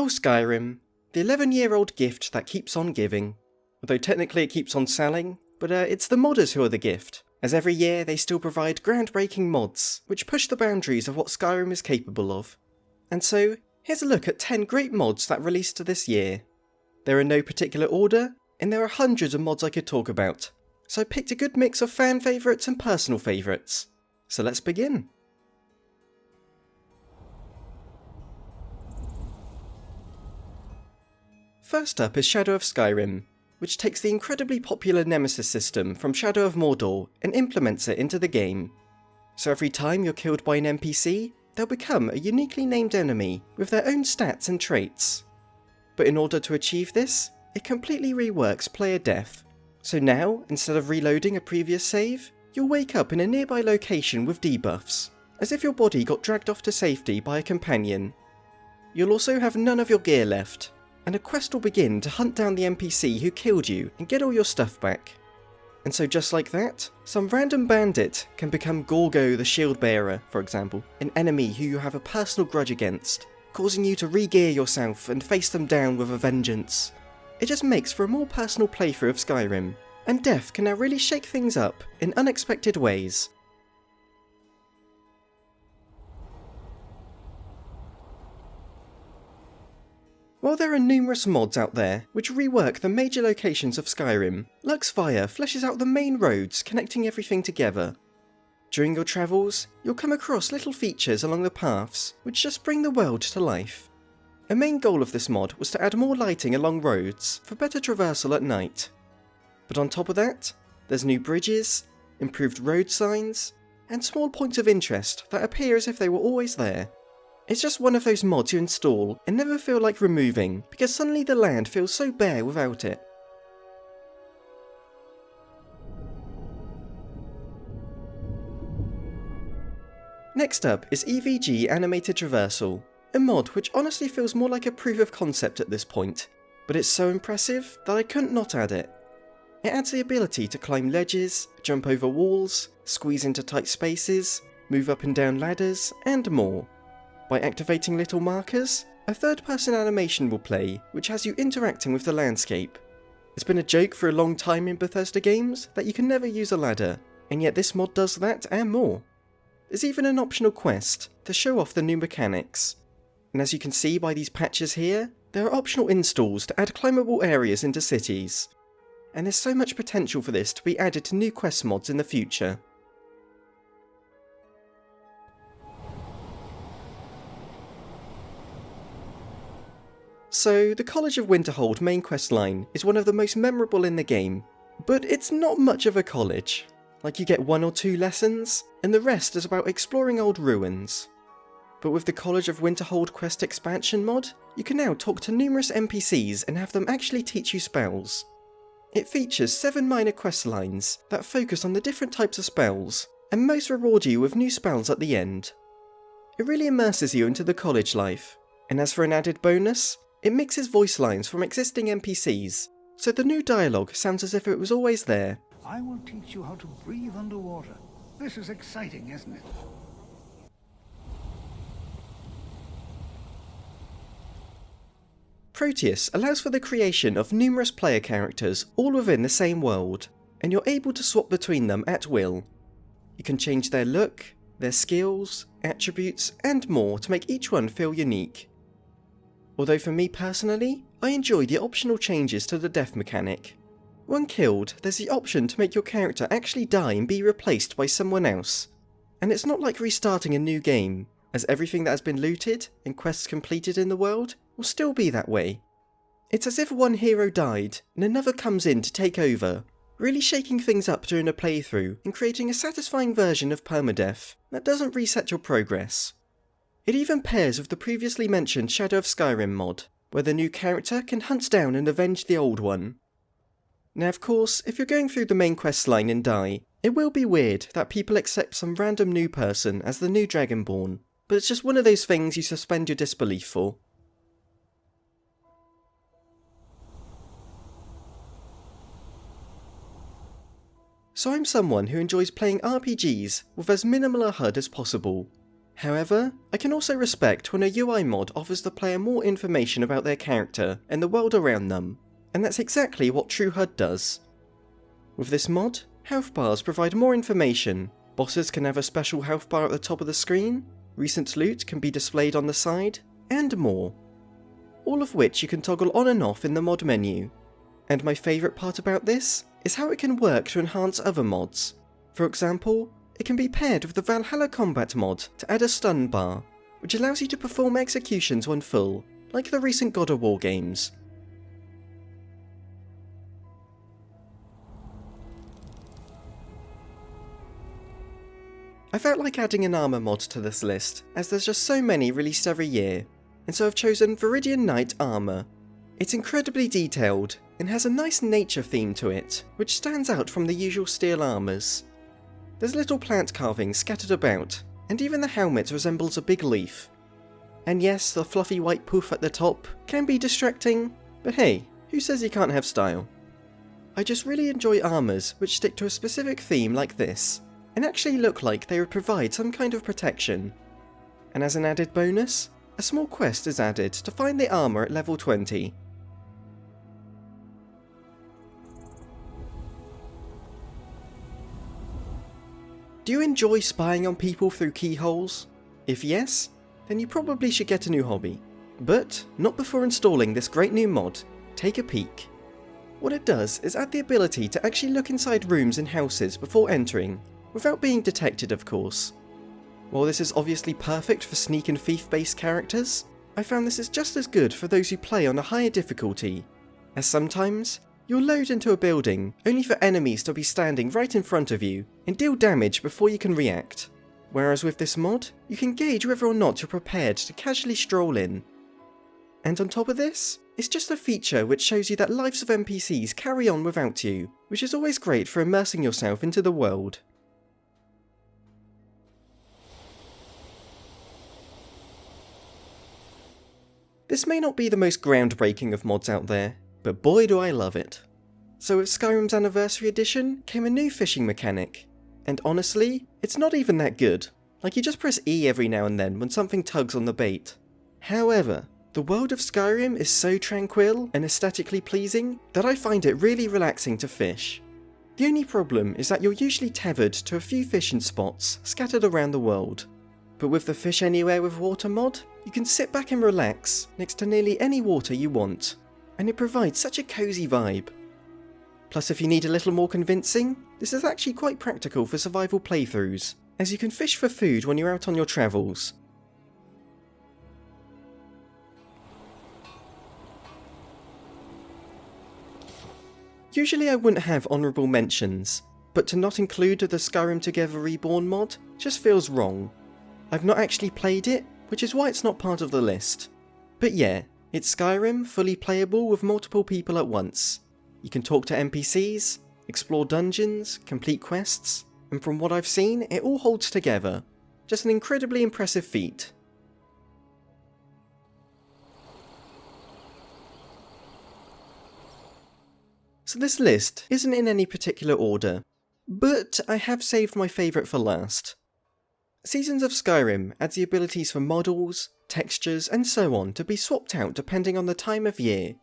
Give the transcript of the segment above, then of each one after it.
Oh Skyrim, the 11-year-old gift that keeps on giving. Although technically it keeps on selling, but it's the modders who are the gift, as every year they still provide groundbreaking mods, which push the boundaries of what Skyrim is capable of. And so, here's a look at 10 great mods that released this year. They're in no particular order, and there are hundreds of mods I could talk about, so I picked a good mix of fan favourites and personal favourites. So let's begin. First up is Shadow of Skyrim, which takes the incredibly popular Nemesis system from Shadow of Mordor and implements it into the game. So every time you're killed by an NPC, they'll become a uniquely named enemy with their own stats and traits. But in order to achieve this, it completely reworks player death. So now, instead of reloading a previous save, you'll wake up in a nearby location with debuffs, as if your body got dragged off to safety by a companion. You'll also have none of your gear left, and a quest will begin to hunt down the NPC who killed you and get all your stuff back. And so just like that, some random bandit can become Gorgo the Shield Bearer, for example, an enemy who you have a personal grudge against, causing you to re-gear yourself and face them down with a vengeance. It just makes for a more personal playthrough of Skyrim, and death can now really shake things up in unexpected ways. While there are numerous mods out there which rework the major locations of Skyrim, Luxfire fleshes out the main roads connecting everything together. During your travels, you'll come across little features along the paths which just bring the world to life. A main goal of this mod was to add more lighting along roads for better traversal at night. But on top of that, there's new bridges, improved road signs, and small points of interest that appear as if they were always there. It's just one of those mods you install and never feel like removing because suddenly the land feels so bare without it. Next up is EVG Animated Traversal, a mod which honestly feels more like a proof of concept at this point, but it's so impressive that I couldn't not add it. It adds the ability to climb ledges, jump over walls, squeeze into tight spaces, move up and down ladders, and more. By activating little markers, a third-person animation will play, which has you interacting with the landscape. It's been a joke for a long time in Bethesda games that you can never use a ladder, and yet this mod does that and more. There's even an optional quest to show off the new mechanics. And as you can see by these patches here, there are optional installs to add climbable areas into cities. And there's so much potential for this to be added to new quest mods in the future. So, the College of Winterhold main quest line is one of the most memorable in the game, but it's not much of a college. Like, you get 1 or 2 lessons, and the rest is about exploring old ruins. But with the College of Winterhold quest expansion mod, you can now talk to numerous NPCs and have them actually teach you spells. It features 7 minor quest lines that focus on the different types of spells, and most reward you with new spells at the end. It really immerses you into the college life, and as for an added bonus, it mixes voice lines from existing NPCs, so the new dialogue sounds as if it was always there. I will teach you how to breathe underwater. This is exciting, isn't it? Proteus allows for the creation of numerous player characters all within the same world, and you're able to swap between them at will. You can change their look, their skills, attributes, and more to make each one feel unique. Although for me personally, I enjoy the optional changes to the death mechanic. When killed, there's the option to make your character actually die and be replaced by someone else. And it's not like restarting a new game, as everything that has been looted and quests completed in the world will still be that way. It's as if one hero died and another comes in to take over, really shaking things up during a playthrough and creating a satisfying version of permadeath that doesn't reset your progress. It even pairs with the previously mentioned Shadow of Skyrim mod, where the new character can hunt down and avenge the old one. Now of course, if you're going through the main quest line and die, it will be weird that people accept some random new person as the new Dragonborn, but it's just one of those things you suspend your disbelief for. So I'm someone who enjoys playing RPGs with as minimal a HUD as possible. However, I can also respect when a UI mod offers the player more information about their character and the world around them, and that's exactly what True HUD does. With this mod, health bars provide more information, bosses can have a special health bar at the top of the screen, recent loot can be displayed on the side, and more. All of which you can toggle on and off in the mod menu. And my favourite part about this is how it can work to enhance other mods. For example, it can be paired with the Valhalla Combat mod to add a stun bar, which allows you to perform executions when full, like the recent God of War games. I felt like adding an armour mod to this list, as there's just so many released every year, and so I've chosen Viridian Knight Armour. It's incredibly detailed, and has a nice nature theme to it, which stands out from the usual steel armours. There's little plant carvings scattered about, and even the helmet resembles a big leaf. And yes, the fluffy white poof at the top can be distracting, but hey, who says you can't have style? I just really enjoy armours which stick to a specific theme like this, and actually look like they would provide some kind of protection. And as an added bonus, a small quest is added to find the armour at level 20. Do you enjoy spying on people through keyholes? If yes, then you probably should get a new hobby. But not before installing this great new mod, Take a Peek. What it does is add the ability to actually look inside rooms and houses before entering, without being detected of course. While this is obviously perfect for sneak and thief based characters, I found this is just as good for those who play on a higher difficulty, as sometimes you'll load into a building only for enemies to be standing right in front of you and deal damage before you can react, whereas with this mod, you can gauge whether or not you're prepared to casually stroll in. And on top of this, it's just a feature which shows you that lives of NPCs carry on without you, which is always great for immersing yourself into the world. This may not be the most groundbreaking of mods out there, but boy do I love it. So with Skyrim's Anniversary Edition came a new fishing mechanic, and honestly, it's not even that good, like you just press E every now and then when something tugs on the bait. However, the world of Skyrim is so tranquil and aesthetically pleasing that I find it really relaxing to fish. The only problem is that you're usually tethered to a few fishing spots scattered around the world, but with the Fish Anywhere with Water mod, you can sit back and relax next to nearly any water you want, and it provides such a cozy vibe. Plus, if you need a little more convincing, this is actually quite practical for survival playthroughs, as you can fish for food when you're out on your travels. Usually I wouldn't have honourable mentions, but to not include the Skyrim Together Reborn mod just feels wrong. I've not actually played it, which is why it's not part of the list. But yeah, it's Skyrim fully playable with multiple people at once. You can talk to NPCs, explore dungeons, complete quests, and from what I've seen, it all holds together. Just an incredibly impressive feat. So this list isn't in any particular order, but I have saved my favourite for last. Seasons of Skyrim adds the abilities for models, textures, and so on to be swapped out depending on the time of year,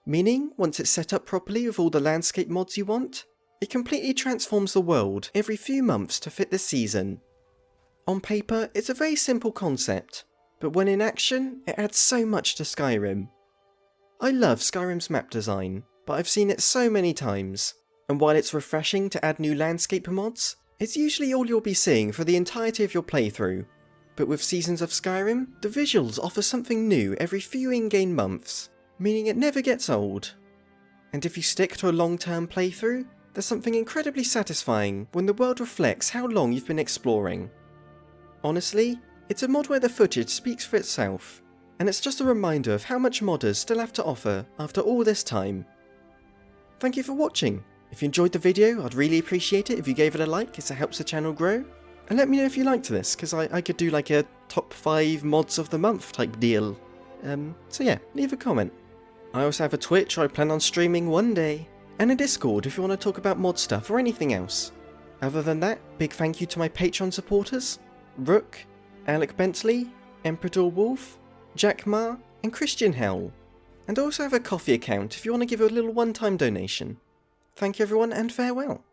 meaning once it's set up properly with all the landscape mods you want, it completely transforms the world every few months to fit the season. On paper, it's a very simple concept, but when in action, it adds so much to Skyrim. I love Skyrim's map design, but I've seen it so many times, and while it's refreshing to add new landscape mods, it's usually all you'll be seeing for the entirety of your playthrough. But with Seasons of Skyrim, the visuals offer something new every few in-game months, meaning it never gets old. And if you stick to a long-term playthrough, there's something incredibly satisfying when the world reflects how long you've been exploring. Honestly, it's a mod where the footage speaks for itself, and it's just a reminder of how much modders still have to offer after all this time. Thank you for watching. If you enjoyed the video, I'd really appreciate it if you gave it a like, as it helps the channel grow. And let me know if you liked this, because I could do like a top 5 mods of the month type deal. So yeah, leave a comment. I also have a Twitch where I plan on streaming one day, and a Discord if you want to talk about mod stuff or anything else. Other than that, big thank you to my Patreon supporters, Rook, Alec Bentley, Emperador Wolf, Jack Ma, and Christian Hell. And I also have a Ko-fi account if you want to give a little one-time donation. Thank you everyone, and farewell.